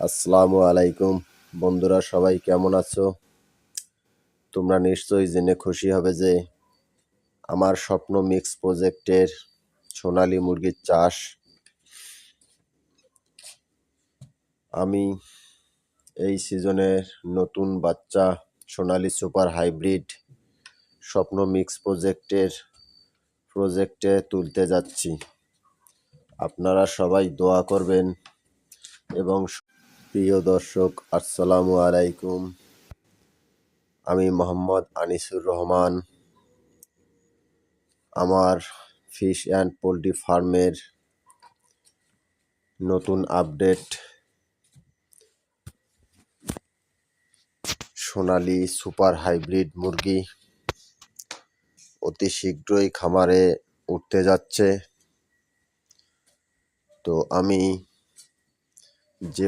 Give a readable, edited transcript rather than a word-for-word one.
আসসালামু আলাইকুম বন্ধুরা, সবাই কেমন আছো? তোমরা নিশ্চয়ই জেনে খুশি হবে যে আমার স্বপ্ন মিক্স প্রজেক্টের সোনালী মুরগির চাষ আমি এই সিজনের নতুন বাচ্চা সোনালী সুপার হাইব্রিড স্বপ্ন মিক্স প্রজেক্টে তুলতে যাচ্ছি। আপনারা সবাই দোয়া করবেন। এবং প্রিয় দর্শক, আসসালামু আলাইকুম। আমি মোহাম্মদ আনিসুর রহমান। আমার ফিশ অ্যান্ড পোল্ট্রি ফার্মের নতুন আপডেট, সোনালী সুপার হাইব্রিড মুরগি অতি শীঘ্রই খামারে উঠতে যাচ্ছে। তো আমি যে